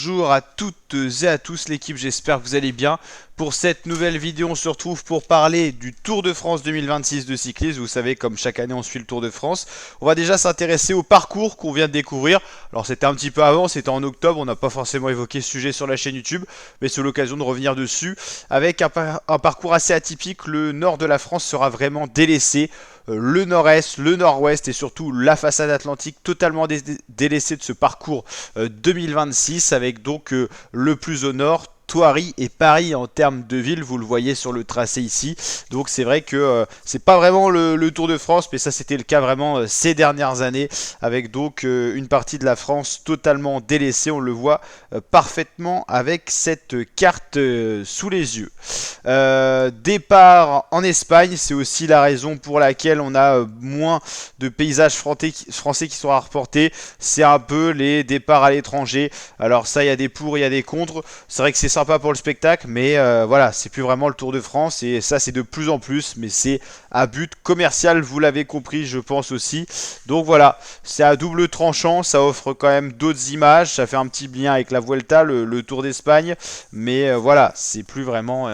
Bonjour à toutes et à tous l'équipe, j'espère que vous allez bien. Pour cette nouvelle vidéo, on se retrouve pour parler du Tour de France 2026 de cyclisme. Vous savez, comme chaque année, on suit le Tour de France. On va déjà s'intéresser au parcours qu'on vient de découvrir. Alors, c'était un petit peu avant, c'était en octobre. On n'a pas forcément évoqué ce sujet sur la chaîne YouTube, mais c'est l'occasion de revenir dessus. Avec un parcours assez atypique, le nord de la France sera vraiment délaissé. Le nord-est, le nord-ouest et surtout la façade atlantique totalement délaissée de ce parcours 2026 avec donc le plus au nord, Thoiry et Paris en termes de ville, vous le voyez sur le tracé ici. Donc c'est vrai que c'est pas vraiment le Tour de France, mais ça c'était le cas vraiment ces dernières années, avec donc une partie de la France totalement délaissée, on le voit parfaitement avec cette carte sous les yeux. Départ en Espagne, c'est aussi la raison pour laquelle on a moins de paysages français qui sont à reporter. C'est un peu les départs à l'étranger. Alors ça, il y a des pour, il y a des contre. C'est vrai que c'est sympa pour le spectacle, mais voilà, c'est plus vraiment le Tour de France et ça, c'est de plus en plus, mais c'est à but commercial, vous l'avez compris, je pense aussi. Donc voilà, c'est à double tranchant, ça offre quand même d'autres images, ça fait un petit lien avec la Vuelta, le Tour d'Espagne, mais voilà, c'est plus vraiment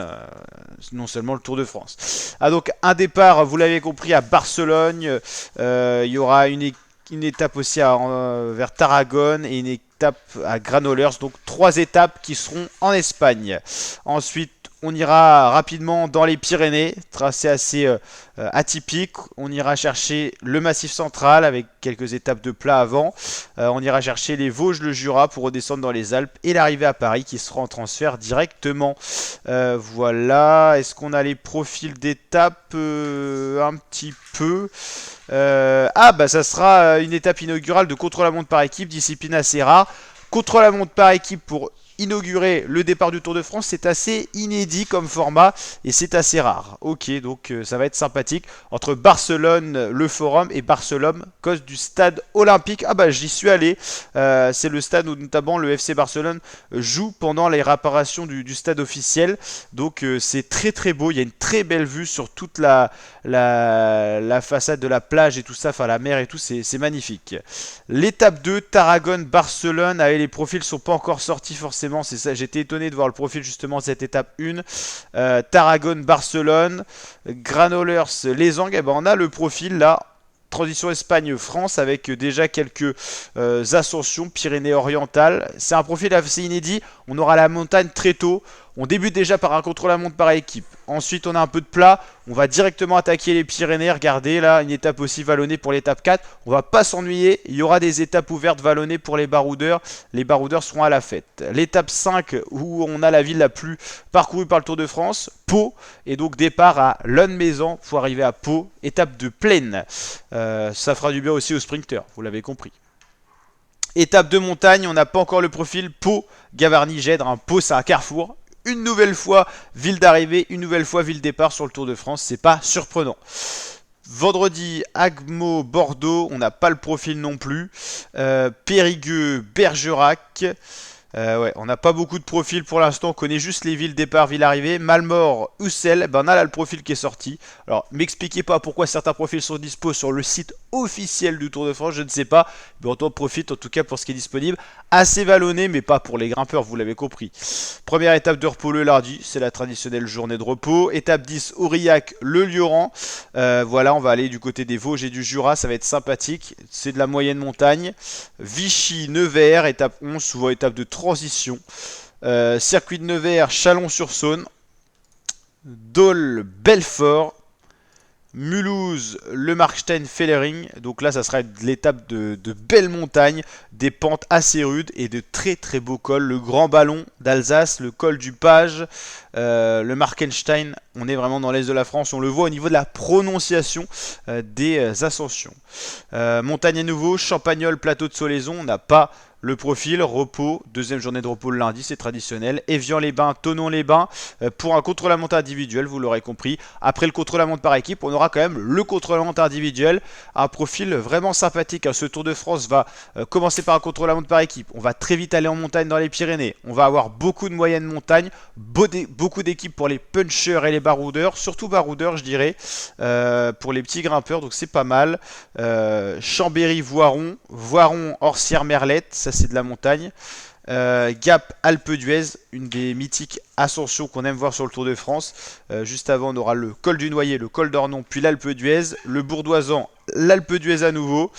non seulement le Tour de France. Ah donc un départ, vous l'avez compris, à Barcelone, il y aura une étape aussi vers Tarragone et une étape à Granollers, donc 3 étapes qui seront en Espagne. Ensuite, on ira rapidement dans les Pyrénées, tracé assez atypique. On ira chercher le Massif central avec quelques étapes de plat avant. On ira chercher les Vosges, le Jura pour redescendre dans les Alpes et l'arrivée à Paris qui sera en transfert directement. Voilà. Est-ce qu'on a les profils d'étapes un petit peu bah ça sera une étape inaugurale de contre-la-montre par équipe, discipline assez rare. Contre-la-montre par équipe pour inaugurer le départ du Tour de France, c'est assez inédit comme format et c'est assez rare. Ok, donc ça va être sympathique entre Barcelone, le Forum et Barcelone, cause du stade olympique. Ah bah j'y suis allé, c'est le stade où notamment le FC Barcelone joue pendant les réparations du stade officiel. Donc c'est très très beau, il y a une très belle vue sur toute la façade de la plage et tout ça, enfin la mer et tout, c'est magnifique. L'étape 2, Tarragone-Barcelone, les profils sont pas encore sortis forcément, c'est ça, j'étais étonné de voir le profil justement de cette étape 1. Tarragone-Barcelone, Granollers-Les Angles, ben on a le profil là. Transition Espagne-France avec déjà quelques ascensions Pyrénées-Orientales. C'est un profil assez inédit. On aura la montagne très tôt. On débute déjà par un contre-la-montre par équipe. Ensuite, on a un peu de plat. On va directement attaquer les Pyrénées. Regardez là, une étape aussi vallonnée pour l'étape 4. On va pas s'ennuyer. Il y aura des étapes ouvertes vallonnées pour les baroudeurs. Les baroudeurs seront à la fête. L'étape 5, où on a la ville la plus parcourue par le Tour de France, Pau. Et donc départ à Lannemezan pour arriver à Pau. Étape de plaine. Ça fera du bien aussi aux sprinters, vous l'avez compris. Étape de montagne, on n'a pas encore le profil Pau, Gavarnie-Gèdre. Pau, c'est un carrefour. Une nouvelle fois ville d'arrivée, une nouvelle fois ville départ sur le Tour de France, c'est pas surprenant. Vendredi, Agmo, Bordeaux, on n'a pas le profil non plus. Périgueux, Bergerac. Ouais, on n'a pas beaucoup de profils pour l'instant, on connaît juste les villes départ, ville arrivée. Malmort, Ussel, ben on a là le profil qui est sorti. Alors, m'expliquez pas pourquoi certains profils sont dispo sur le site officiel du Tour de France, je ne sais pas. Mais on en profite en tout cas pour ce qui est disponible. Assez vallonné, mais pas pour les grimpeurs, vous l'avez compris. Première étape de repos le lundi, c'est la traditionnelle journée de repos. Étape 10, Aurillac, le Lioran. Voilà, on va aller du côté des Vosges et du Jura, ça va être sympathique. C'est de la moyenne montagne. Vichy, Nevers, étape 11, souvent étape de transition. Circuit de Nevers, Chalon-sur-Saône. Dole, Belfort. Mulhouse, le Markstein-Fellering. Donc là, ça sera l'étape de belles montagnes, des pentes assez rudes et de très très beaux cols. Le Grand Ballon d'Alsace, le col du Page, le Markenstein. On est vraiment dans l'est de la France. On le voit au niveau de la prononciation des ascensions. Montagne à nouveau, Champagnole, plateau de Solaison. On n'a pas le profil, repos, deuxième journée de repos le lundi, c'est traditionnel. Évian-les-Bains, Thonon-les-Bains, pour un contre-la-montre individuel, vous l'aurez compris. Après le contre-la-montre par équipe, on aura quand même le contre-la-montre individuel. Un profil vraiment sympathique. Ce Tour de France va commencer par un contre-la-montre par équipe. On va très vite aller en montagne dans les Pyrénées. On va avoir beaucoup de moyennes montagnes, beaucoup d'équipes pour les punchers et les baroudeurs, surtout baroudeurs je dirais, pour les petits grimpeurs, donc c'est pas mal. Chambéry-Voiron, Voiron-Orsières-Merlette, ça c'est de la montagne. Gap Alpe d'Huez, une des mythiques ascensions qu'on aime voir sur le Tour de France. Juste avant, on aura le col du Noyer, le col d'Ornon, puis l'Alpe d'Huez, le Bourdoisan, l'Alpe d'Huez à nouveau,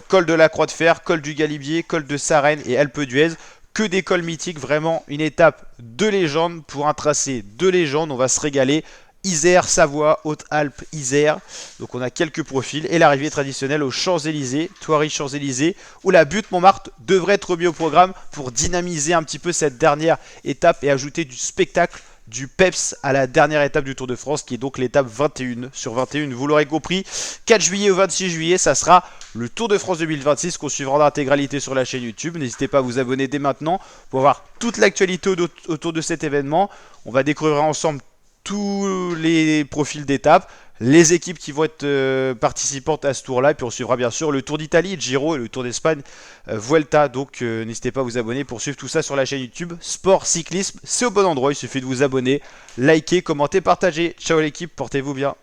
col de la Croix de Fer, col du Galibier, col de Sarenne et Alpe d'Huez. Que des cols mythiques, vraiment une étape de légende pour un tracé de légende. On va se régaler. Isère, Savoie, Haute-Alpes, Isère. Donc on a quelques profils. Et l'arrivée traditionnelle aux Champs-Élysées, Thoiry Champs-Élysées, où la butte Montmartre devrait être mis au programme pour dynamiser un petit peu cette dernière étape et ajouter du spectacle, du peps à la dernière étape du Tour de France, qui est donc l'étape 21 sur 21. Vous l'aurez compris, 4 juillet au 26 juillet, ça sera le Tour de France 2026 qu'on suivra en intégralité sur la chaîne YouTube. N'hésitez pas à vous abonner dès maintenant pour voir toute l'actualité autour de cet événement. On va découvrir ensemble tous les profils d'étapes, les équipes qui vont être participantes à ce tour-là, et puis on suivra bien sûr le Tour d'Italie, le Giro et le Tour d'Espagne, Vuelta. Donc n'hésitez pas à vous abonner pour suivre tout ça sur la chaîne YouTube. Sport, cyclisme, c'est au bon endroit, il suffit de vous abonner, liker, commenter, partager. Ciao l'équipe, portez-vous bien.